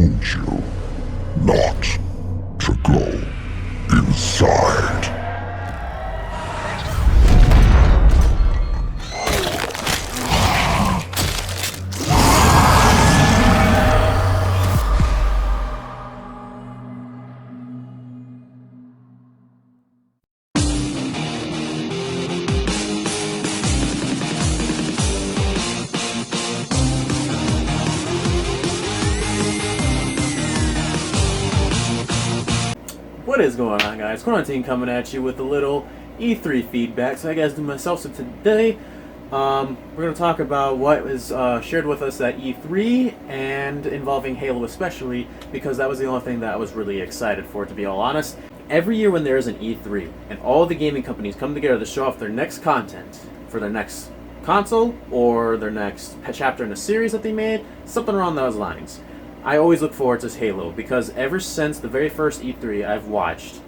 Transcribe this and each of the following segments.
told you not to go inside. What is going on, guys? Quarantine coming at you with a little E3 feedback. So I guys do myself. So today, we're going to talk about what was shared with us at E3 and involving Halo especially, because that was the only thing that I was really excited for, to be all honest. Every year when there is an E3 and all the gaming companies come together to show off their next content for their next console or their next chapter in a series that they made, something around those lines, I always look forward to Halo, because ever since the very first E3 I've watched,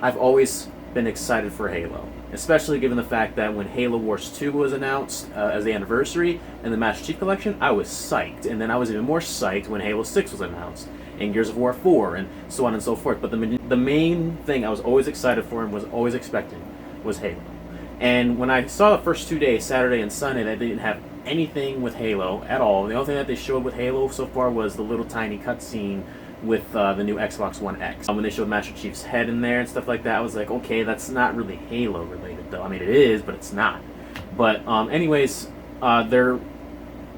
I've always been excited for Halo. Especially given the fact that when Halo Wars 2 was announced as the anniversary and the Master Chief Collection, I was psyched. And then I was even more psyched when Halo 6 was announced, and Gears of War 4, and so on and so forth. But the main thing I was always excited for and was always expecting was Halo. And when I saw the first 2 days, Saturday and Sunday, that they didn't have anything with Halo at all. The only thing that they showed with Halo so far was the little tiny cutscene with the new Xbox One X. When they showed Master Chief's head in there and stuff like that, I was like, okay, that's not really Halo related though. I mean, it is, but it's not. But anyways, they're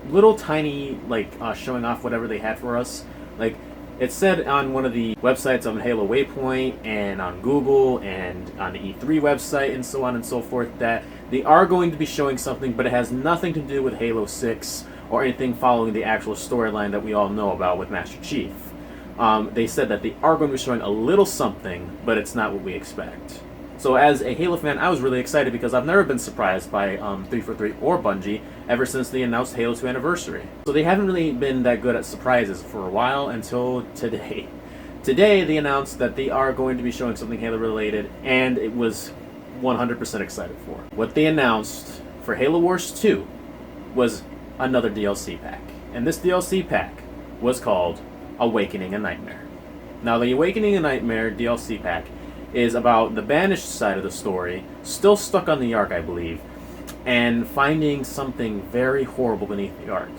little tiny, like, showing off whatever they had for us. Like, it said on one of the websites on Halo Waypoint and on Google and on the E3 website and so on and so forth that they are going to be showing something, but it has nothing to do with Halo 6 or anything following the actual storyline that we all know about with Master Chief. They said that they are going to be showing a little something, but it's not what we expect. So as a Halo fan, I was really excited because I've never been surprised by 343 or Bungie ever since they announced Halo 2 Anniversary. So they haven't really been that good at surprises for a while until today. Today they announced that they are going to be showing something Halo related, and it was 100% excited for. What they announced for Halo Wars 2 was another DLC pack. And this DLC pack was called Awakening a Nightmare. Now the Awakening a Nightmare DLC pack is about the Banished side of the story, still stuck on the Ark, I believe, and finding something very horrible beneath the Ark.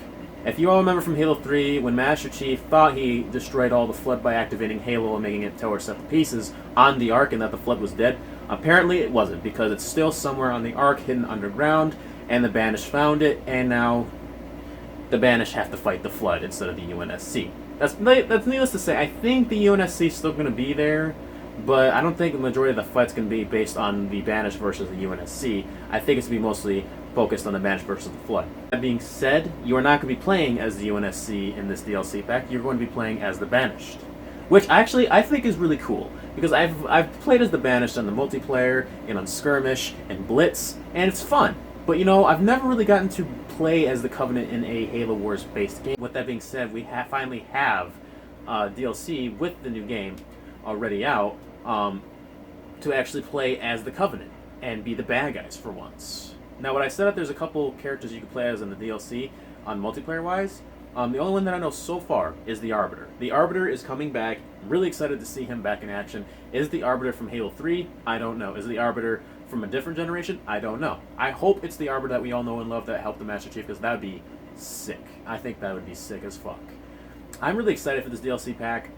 If you all remember from Halo 3, when Master Chief thought he destroyed all the Flood by activating Halo and making it tore itself to pieces on the Ark and that the Flood was dead, apparently it wasn't, because it's still somewhere on the Ark hidden underground, and the Banished found it, and now the Banished have to fight the Flood instead of the UNSC. That's needless to say. I think the UNSC is still going to be there, but I don't think the majority of the fight's going to be based on the Banished versus the UNSC. I think it's going to be mostly focused on the Banished versus the Flood. That being said, you are not going to be playing as the UNSC in this DLC pack. You're going to be playing as the Banished, which actually I think is really cool, because I've played as the Banished on the multiplayer and on Skirmish and Blitz, and it's fun. But you know, I've never really gotten to play as the Covenant in a Halo Wars based game. With that being said, we finally have DLC with the new game already out to actually play as the Covenant and be the bad guys for once. Now, when I said that there's a couple characters you can play as in the DLC on multiplayer wise, the only one that I know so far is the Arbiter. The Arbiter is coming back. Really excited to see him back in action. Is the Arbiter from Halo 3? I don't know. Is the Arbiter from a different generation? I don't know. I hope it's the Arbiter that we all know and love that helped the Master Chief, because that would be sick. I think that would be sick as fuck. I'm really excited for this DLC pack.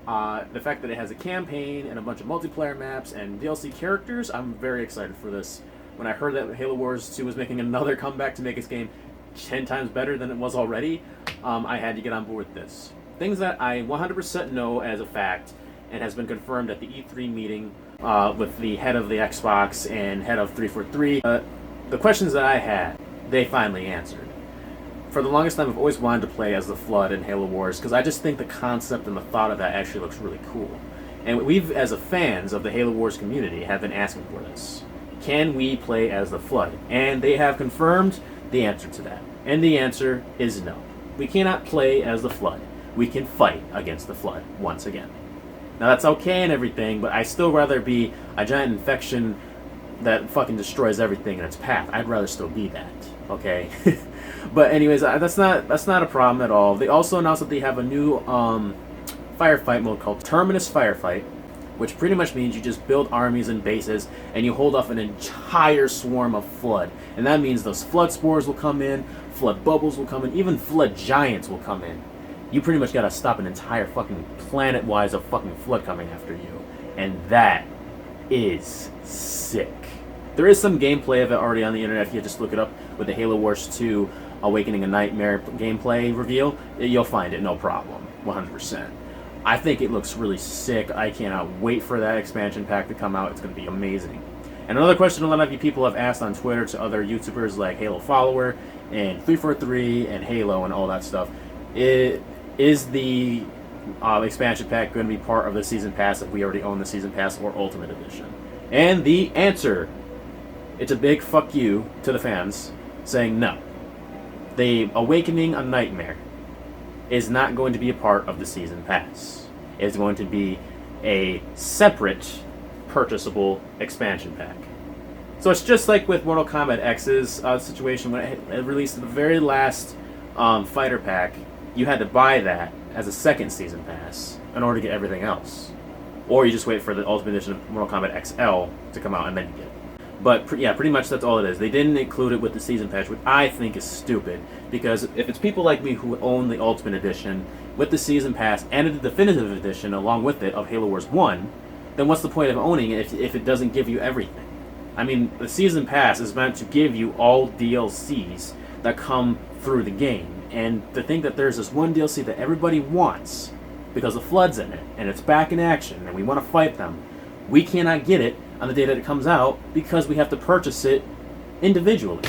The fact that it has a campaign and a bunch of multiplayer maps and DLC characters, I'm very excited for this. When I heard that Halo Wars 2 was making another comeback to make its game 10 times better than it was already, I had to get on board with this. Things that I 100% know as a fact and has been confirmed at the E3 meeting with the head of the Xbox and head of 343. The questions that I had, they finally answered. For the longest time, I've always wanted to play as the Flood in Halo Wars, because I just think the concept and the thought of that actually looks really cool. And we've, as fans of the Halo Wars community, have been asking for this. Can we play as the Flood? And they have confirmed the answer to that. And the answer is no. We cannot play as the Flood. We can fight against the Flood once again. Now that's okay and everything, but I still rather be a giant infection that fucking destroys everything in its path. I'd rather still be that, okay? But anyways, that's not a problem at all. They also announced that they have a new firefight mode called Terminus Firefight, which pretty much means you just build armies and bases and you hold off an entire swarm of flood. And that means those flood spores will come in, flood bubbles will come in, even flood giants will come in. You pretty much gotta stop an entire fucking planet-wise of fucking flood coming after you. And that is sick. There is some gameplay of it already on the internet if you just look it up with the Halo Wars 2 Awakening a Nightmare gameplay reveal. You'll find it, no problem, 100%. I think it looks really sick. I cannot wait for that expansion pack to come out. It's going to be amazing. And another question a lot of you people have asked on Twitter to other YouTubers like Halo Follower and 343 and Halo and all that stuff, is the expansion pack going to be part of the Season Pass if we already own the Season Pass or Ultimate Edition? And the answer, it's a big fuck you to the fans saying no. The Awakening a Nightmare is not going to be a part of the Season Pass. It's going to be a separate purchasable expansion pack. So it's just like with Mortal Kombat X's situation when it released the very last fighter pack. You had to buy that as a second Season Pass in order to get everything else. Or you just wait for the Ultimate Edition of Mortal Kombat XL to come out and then you get it. But yeah, pretty much that's all it is. They didn't include it with the Season Pass, which I think is stupid. Because if it's people like me who own the Ultimate Edition with the Season Pass and the Definitive Edition along with it of Halo Wars 1, then what's the point of owning it if it doesn't give you everything? I mean, the Season Pass is meant to give you all DLCs that come through the game. And to think that there's this one DLC that everybody wants because the Flood's in it and it's back in action and we want to fight them, we cannot get it on the day that it comes out because we have to purchase it individually.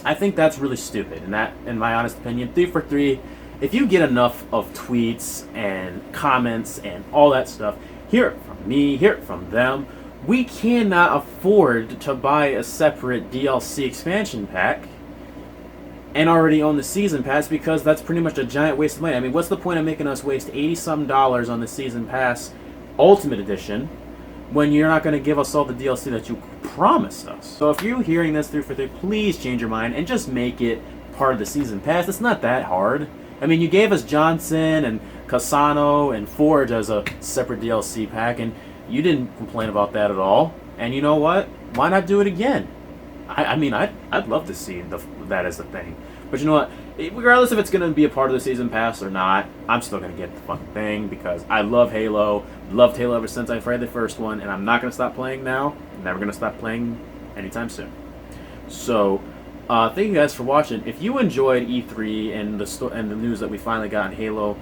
I think that's really stupid, and that, in my honest opinion, 343, if you get enough of tweets and comments and all that stuff, hear it from me, hear it from them, we cannot afford to buy a separate DLC expansion pack and already own the Season Pass because that's pretty much a giant waste of money. I mean, what's the point of making us waste $80-some on the Season Pass Ultimate Edition when you're not going to give us all the DLC that you promised us? So if you're hearing this 343, please change your mind and just make it part of the Season Pass. It's not that hard. I mean, you gave us Johnson and Cassano and Forge as a separate DLC pack, and you didn't complain about that at all. And you know what? Why not do it again? I mean, I'd love to see that as a thing. But you know what? Regardless if it's going to be a part of the Season Pass or not, I'm still going to get the fucking thing because I love Halo. Loved Halo ever since I played the first one, and I'm not going to stop playing now. I'm never going to stop playing anytime soon. So, thank you guys for watching. If you enjoyed E3 and the news that we finally got in Halo,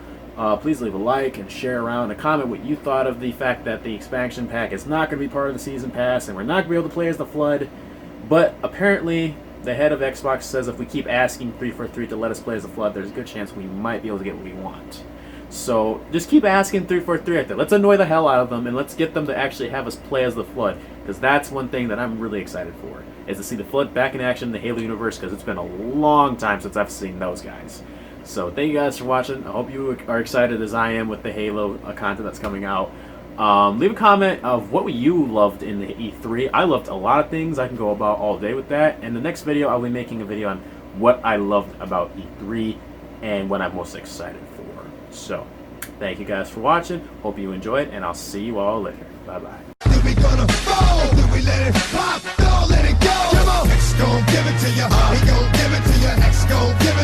please leave a like and share around and comment what you thought of the fact that the expansion pack is not going to be part of the Season Pass and we're not going to be able to play as the Flood. But apparently, the head of Xbox says if we keep asking 343 to let us play as the Flood, there's a good chance we might be able to get what we want. So just keep asking 343 out there. Let's annoy the hell out of them and let's get them to actually have us play as the Flood. Because that's one thing that I'm really excited for, is to see the Flood back in action in the Halo universe, because it's been a long time since I've seen those guys. So thank you guys for watching. I hope you are excited as I am with the Halo content that's coming out. Leave a comment of what you loved in the E3. I loved a lot of things. I can go about all day with that. In the next video, I'll be making a video on what I loved about E3 and what I'm most excited for. So, thank you guys for watching. Hope you enjoyed, and I'll see you all later. Bye-bye. We gonna fall, then we let it pop, don't let it go. Come on, X gon' give it to ya, he gon' give it to ya, X gon' give it